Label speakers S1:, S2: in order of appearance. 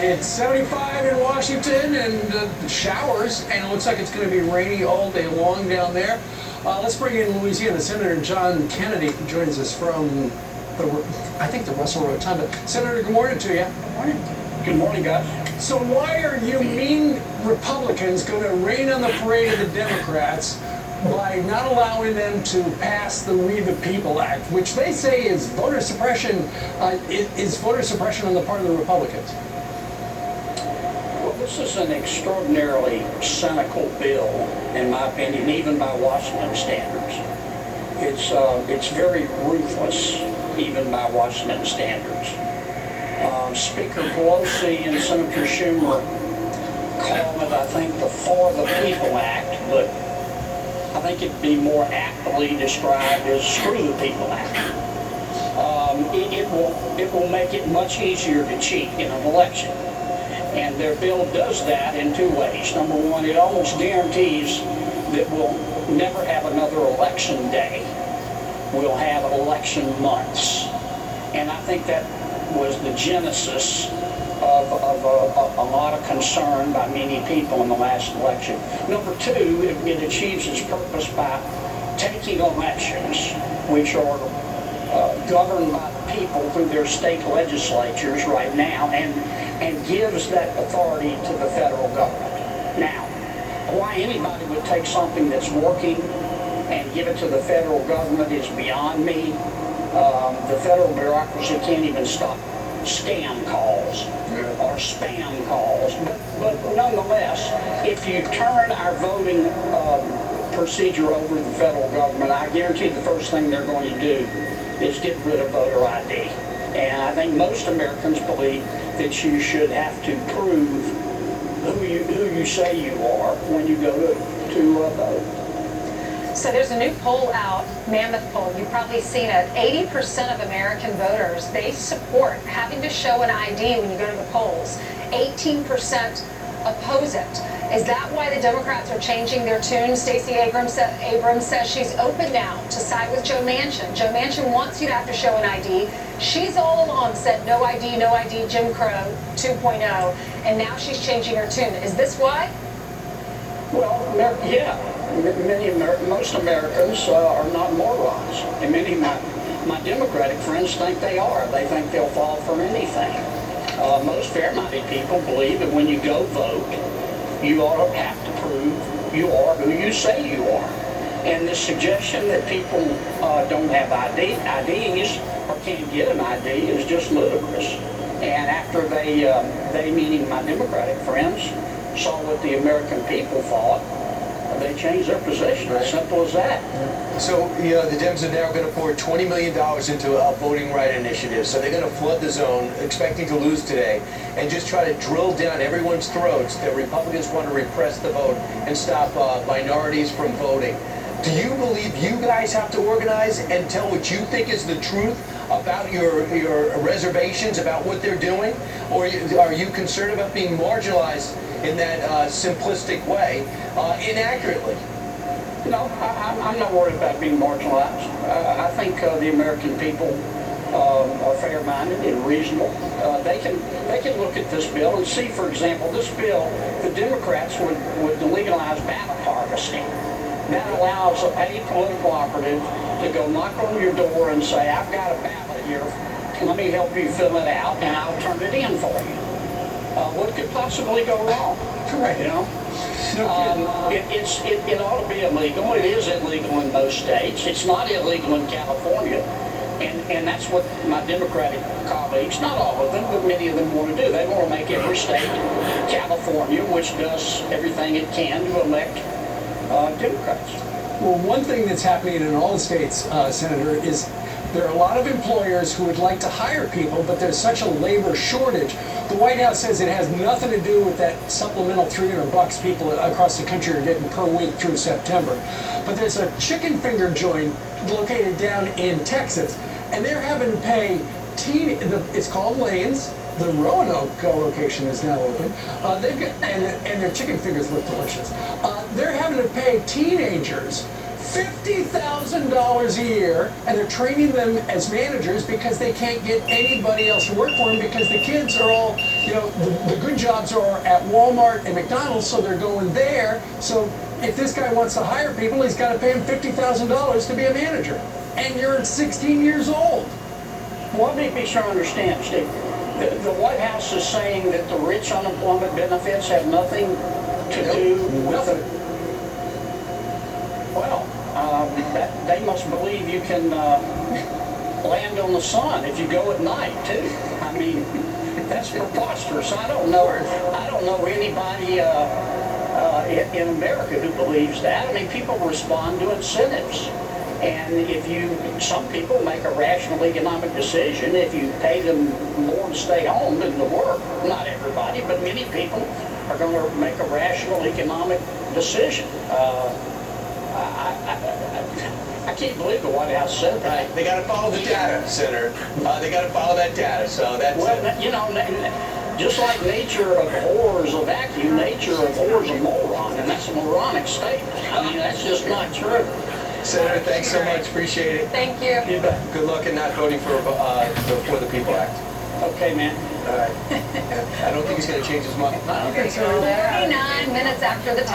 S1: It's 75 in Washington and showers, and it looks like it's going to be rainy all day long down there. Let's bring in Louisiana Senator John Kennedy, who joins us from I think the Russell Rotunda. Senator, good morning to you.
S2: Good morning. Good morning, guys.
S1: So why are you mean Republicans going to rain on the parade of the Democrats by not allowing them to pass the We the People Act, which they say is voter suppression, is voter suppression on the part of the Republicans?
S2: Well, this is an extraordinarily cynical bill, in my opinion, even by Washington standards. It's very ruthless, even by Washington standards. Speaker Pelosi and Senator Schumer call it, I think, the For the People Act, but I think it'd be more aptly described as Screw the People Act. It will make it much easier to cheat in an election. And their bill does that in two ways. Number one, it almost guarantees that we'll never have another election day. We'll have election months. And I think that was the genesis of a lot of concern by many people in the last election. Number two, it achieves its purpose by taking elections, which are governed by the people through their state legislatures right now, and gives that authority to the federal government. Now, why anybody would take something that's working and give it to the federal government is beyond me. The federal bureaucracy can't even stop scam calls or spam calls. But nonetheless, if you turn our voting procedure over to the federal government, I guarantee the first thing they're going to do is get rid of voter ID. And I think most Americans believe that you should have to prove who you say you are when you go to vote.
S3: So there's a new poll out, Mammoth poll. You've probably seen it. 80% of American voters, they support having to show an ID when you go to the polls. 18% oppose it. Is that why the Democrats are changing their tune? Stacey Abrams says she's open now to side with Joe Manchin. Joe Manchin wants you to have to show an ID. She's all along said no ID, Jim Crow 2.0, and now she's changing her tune. Is this why?
S2: Well, yeah. Most Americans are not morons, and many of my Democratic friends think they are. They think they'll fall for anything. Most fair-minded people believe that when you go vote, you ought to have to prove you are who you say you are. And the suggestion that people don't have IDs or can't get an ID is just ludicrous. And after they meaning my Democratic friends, saw what the American people thought, they changed their position. As simple as that.
S4: So, the Dems are now going to pour $20 million into a voting right initiative. So they're going to flood the zone, expecting to lose today, and just try to drill down everyone's throats that Republicans want to repress the vote and stop minorities from voting. Do you believe you guys have to organize and tell what you think is the truth about your reservations, about what they're doing? Or are you concerned about being marginalized in that simplistic way, inaccurately?
S2: No, I'm not worried about being marginalized. I think the American people are fair-minded and reasonable. They can look at this bill and see, for example, this bill, the Democrats would legalize ballot harvesting. That allows any political operative to go knock on your door and say, I've got a ballot here, let me help you fill it out, and I'll turn it in for you. What could possibly go wrong?
S1: Correct.
S2: You know? It ought to be illegal. It is illegal in most states. It's not illegal in California. And that's what my Democratic colleagues, not all of them, but many of them want to do. They want to make every state California, which does everything it can to elect Democrats.
S1: Well, one thing that's happening in all the states, Senator, is there are a lot of employers who would like to hire people, but there's such a labor shortage. The White House says it has nothing to do with that supplemental $300 people across the country are getting per week through September. But there's a chicken finger joint located down in Texas, and they're having to pay it's called Lane's. The Roanoke location is now open. And their chicken fingers look delicious. They're having to pay teenagers $50,000 a year, and they're training them as managers because they can't get anybody else to work for them because the kids are all, the good jobs are at Walmart and McDonald's, so they're going there. So if this guy wants to hire people, he's got to pay them $50,000 to be a manager. And you're 16 years old.
S2: Well, let me be sure I understand, Steve. The White House is saying that the rich unemployment benefits have nothing to do with
S1: Nothing.
S2: Well, they must believe you can land on the sun if you go at night too. I mean, that's preposterous. I don't know anybody in America who believes that. I mean, people respond to incentives. And some people make a rational economic decision if you pay them more to stay home than to work. Not everybody, but many people are going to make a rational economic decision. I can't believe the White House said that.
S4: Right. They got to follow the data, Senator. They got to follow that data. So that's
S2: just like nature abhors a vacuum, nature abhors a moron, and that's a moronic statement. I mean, that's just not true.
S4: Senator, thanks so much. Appreciate it.
S3: Thank you.
S2: You bet.
S4: Good luck in not voting for the For the People Act.
S2: Okay, man.
S4: All right. I don't think he's going to change his mind.
S3: Okay, so 39 minutes after the time.